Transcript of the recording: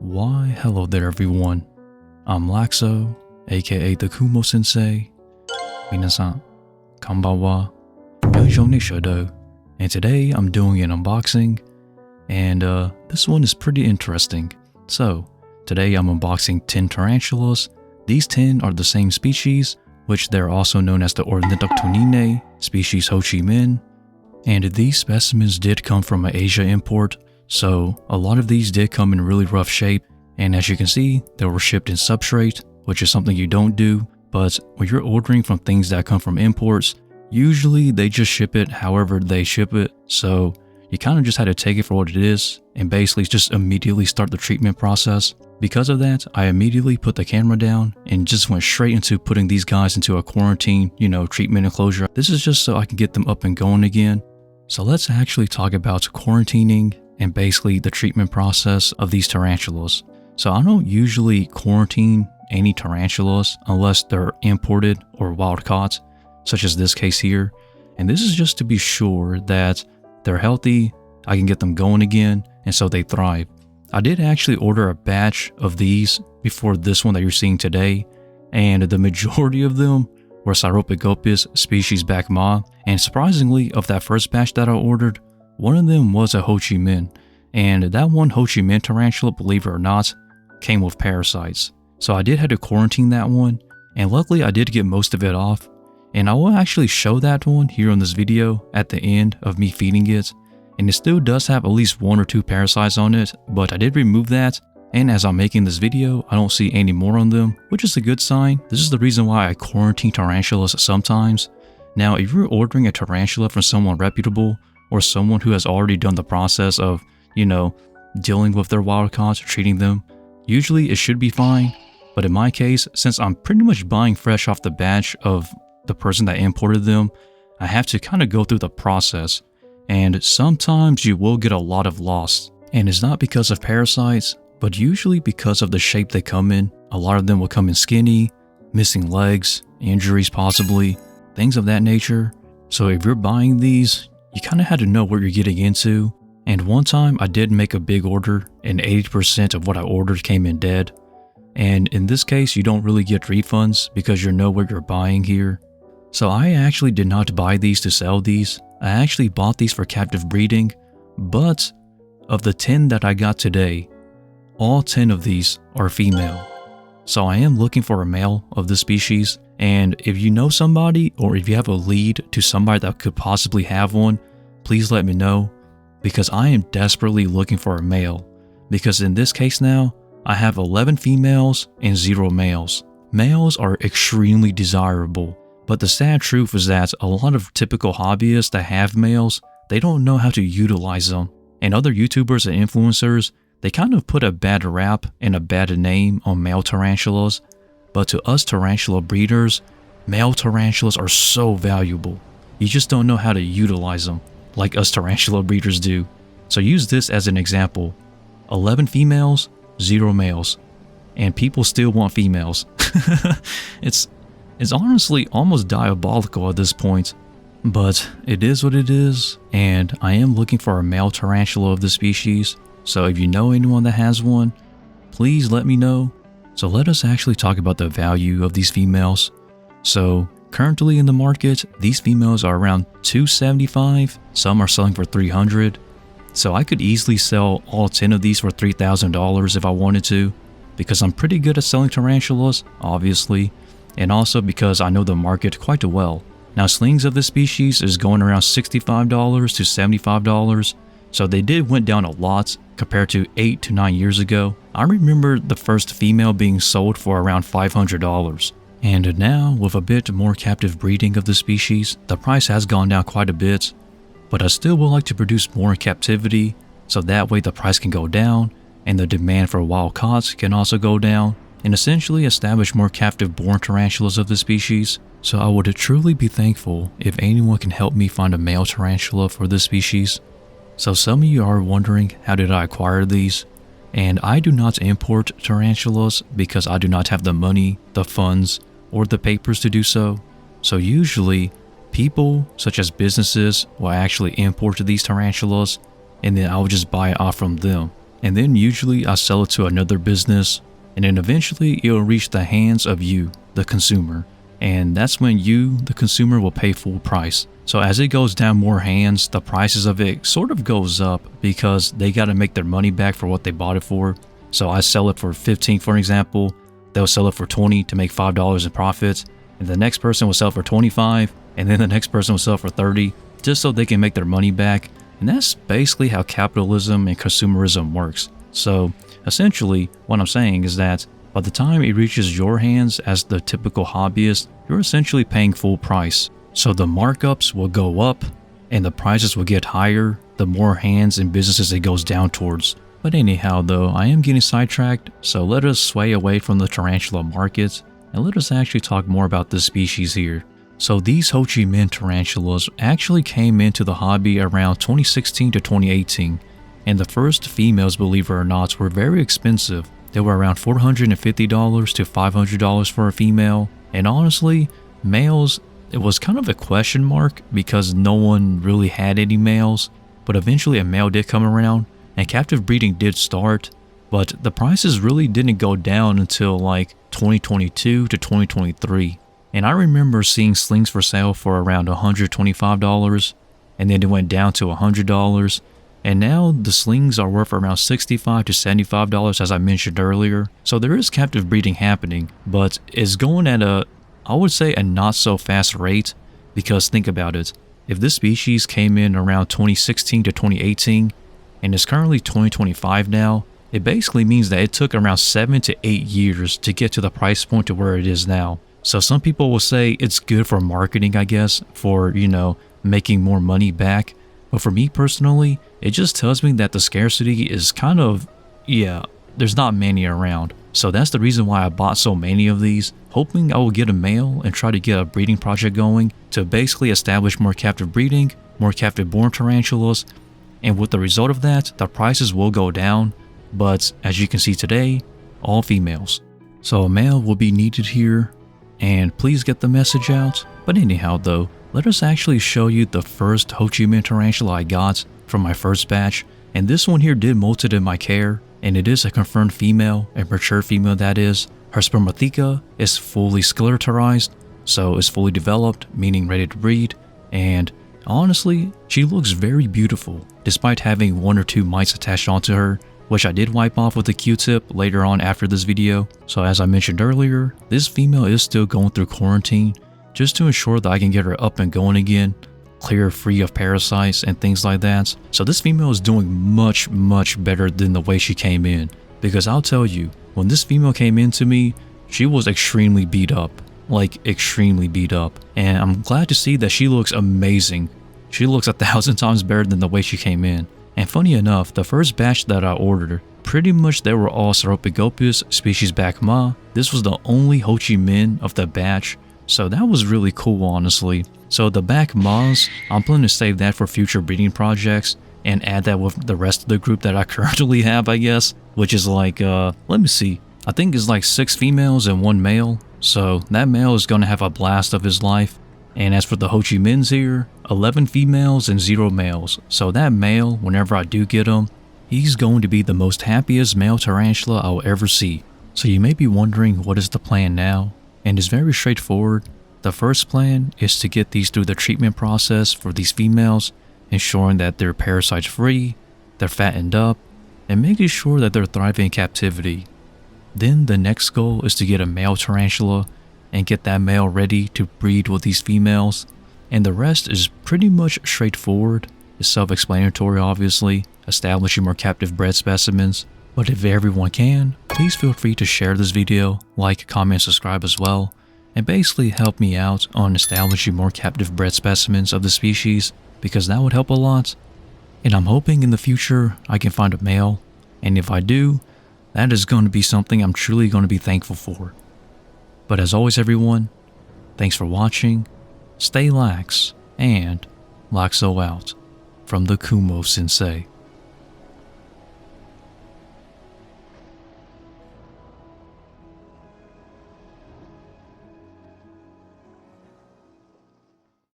Why, hello there everyone. I'm Laxow, aka the Kumo Sensei. 皆さん、こんばんは。よいしょにしょど。And today I'm doing an unboxing, and this one is pretty interesting. So, today I'm unboxing 10 tarantulas. These 10 are the same species, which they're also known as the Ornithoctoninae, species Ho Chi Minh. And these specimens did come from an Asia import, so a lot of these did come in really rough shape, and as you can see, they were shipped in substrate, which is something you don't do, but when you're ordering from things that come from imports, usually they just ship it however they ship it, so you kind of just had to take it for what it is, and basically just immediately start the treatment process. Because of that, I immediately put the camera down and just went straight into putting these guys into a quarantine, treatment enclosure. This is just so I can get them up and going again. So let's actually talk about quarantining and basically the treatment process of these tarantulas. So I don't usually quarantine any tarantulas unless they're imported or wild caught, such as this case here. And this is just to be sure that they're healthy, I can get them going again, and so they thrive. I did actually order a batch of these before this one that you're seeing today, and the majority of them were Sauropogopas species Bakma, and surprisingly, of that first batch that I ordered, one of them was a Ho Chi Minh, and that one Ho Chi Minh tarantula, believe it or not, came with parasites. So I did have to quarantine that one, and luckily I did get most of it off, and I will actually show that one here on this video at the end of me feeding it, and it still does have at least 1 or 2 parasites on it, but I did remove that. And as I'm making this video, I don't see any more on them, which is a good sign. This is the reason why I quarantine tarantulas sometimes. Now, if you're ordering a tarantula from someone reputable or someone who has already done the process of, dealing with their wild caught, treating them, usually it should be fine. But in my case, since I'm pretty much buying fresh off the batch of the person that imported them, I have to kind of go through the process. And sometimes you will get a lot of loss. And it's not because of parasites, but usually because of the shape they come in. A lot of them will come in skinny, missing legs, injuries possibly, things of that nature. So if you're buying these, you kind of had to know what you're getting into. And one time I did make a big order and 80% of what I ordered came in dead. And in this case, you don't really get refunds because you know what you're buying here. So I actually did not buy these to sell these. I actually bought these for captive breeding, but of the 10 that I got today, all 10 of these are female. So I am looking for a male of this species, and if you know somebody or if you have a lead to somebody that could possibly have one, please let me know, because I am desperately looking for a male. Because in this case now, I have 11 females and 0 males. Males are extremely desirable, but the sad truth is that a lot of typical hobbyists that have males, they don't know how to utilize them. And other YouTubers and influencers, they kind of put a bad rap and a bad name on male tarantulas, but to us tarantula breeders, male tarantulas are so valuable. You just don't know how to utilize them, like us tarantula breeders do. So use this as an example. 11 females, 0 males. And people still want females. It's honestly almost diabolical at this point. But it is what it is, and I am looking for a male tarantula of the species. So if you know anyone that has one, please let me know. So let us actually talk about the value of these females. So currently in the market, these females are around $275. Some are selling for $300. So I could easily sell all 10 of these for $3,000 if I wanted to, because I'm pretty good at selling tarantulas, obviously, and also because I know the market quite well. Now slings of this species is going around $65 to $75. So they did went down a lot compared to 8 to 9 years ago. I remember the first female being sold for around $500. And now, with a bit more captive breeding of the species, the price has gone down quite a bit. But I still would like to produce more in captivity, so that way the price can go down, and the demand for wild caught can also go down, and essentially establish more captive-born tarantulas of the species. So I would truly be thankful if anyone can help me find a male tarantula for this species. So some of you are wondering, how did I acquire these? And I do not import tarantulas because I do not have the money, the funds, or the papers to do so. So usually, people such as businesses will actually import these tarantulas, and then I will just buy it off from them. and then usually I sell it to another business, and then eventually it'll reach the hands of you, the consumer, and that's when you, the consumer, will pay full price. So as it goes down more hands, the prices of it sort of goes up because they got to make their money back for what they bought it for. So I sell it for 15, for example, they'll sell it for 20 to make $5 in profits, and the next person will sell for 25, and then the next person will sell for 30, just so they can make their money back. And that's basically how capitalism and consumerism works. So essentially what I'm saying is that by the time it reaches your hands as the typical hobbyist, you're essentially paying full price. So the markups will go up and the prices will get higher the more hands and businesses it goes down towards. But anyhow though, I am getting sidetracked, so let us sway away from the tarantula market and let us actually talk more about this species here. So these Ho Chi Minh tarantulas actually came into the hobby around 2016 to 2018, and the first females, believe it or not, were very expensive. They were around $450 to $500 for a female, and honestly, males, it was kind of a question mark because no one really had any males, but eventually a male did come around, and captive breeding did start, but the prices really didn't go down until like 2022 to 2023. And I remember seeing slings for sale for around $125, and then it went down to $100, and now the slings are worth around $65 to $75 as I mentioned earlier. So there is captive breeding happening, but it's going at I would say a not so fast rate, because think about it, if this species came in around 2016 to 2018, and it's currently 2025 now, it basically means that it took around 7 to 8 years to get to the price point to where it is now. So some people will say it's good for marketing, I guess, for, making more money back. But for me personally, it just tells me that the scarcity is kind of, there's not many around. So that's the reason why I bought so many of these, hoping I will get a male and try to get a breeding project going to basically establish more captive breeding, more captive born tarantulas. And with the result of that, the prices will go down. But as you can see today, all females. So a male will be needed here. And please get the message out. But anyhow though, let us actually show you the first Ho Chi Minh tarantula I got from my first batch. And this one here did molted in my care, and it is a confirmed female, a mature female that is. Her spermatheca is fully scleroterized, so it's fully developed, meaning ready to breed. And honestly, she looks very beautiful, despite having 1 or 2 mites attached onto her, which I did wipe off with a Q-tip later on after this video. So as I mentioned earlier, this female is still going through quarantine just to ensure that I can get her up and going again, clear free of parasites and things like that. So this female is doing much better than the way she came in, because I'll tell you, when this female came into me, she was extremely beat up, like extremely beat up, and I'm glad to see that she looks amazing. She looks 1,000 times better than the way she came in. And funny enough, the first batch that I ordered, pretty much they were all Sauropogopius species Bakma. This was the only Ho Chi Minh of the batch, so that was really cool honestly. So the Bakmas, I'm planning to save that for future breeding projects and add that with the rest of the group that I currently have, I guess, which is like, let me see, I think it's like 6 females and 1 male. So that male is going to have a blast of his life. And as for the Ho Chi Minhs here, 11 females and 0 males. So that male, whenever I do get him, he's going to be the most happiest male tarantula I'll ever see. So you may be wondering what is the plan now, and it's very straightforward. The first plan is to get these through the treatment process for these females, ensuring that they're parasite free, they're fattened up, and making sure that they're thriving in captivity. Then the next goal is to get a male tarantula and get that male ready to breed with these females, and the rest is pretty much straightforward. It's self-explanatory obviously, establishing more captive bred specimens. But if everyone can, please feel free to share this video, like, comment, subscribe as well, and basically help me out on establishing more captive bred specimens of the species, because that would help a lot. And I'm hoping in the future I can find a male, and if I do, that is going to be something I'm truly going to be thankful for. But as always everyone, thanks for watching, stay lax, and Laxow out from the Kumo Sensei.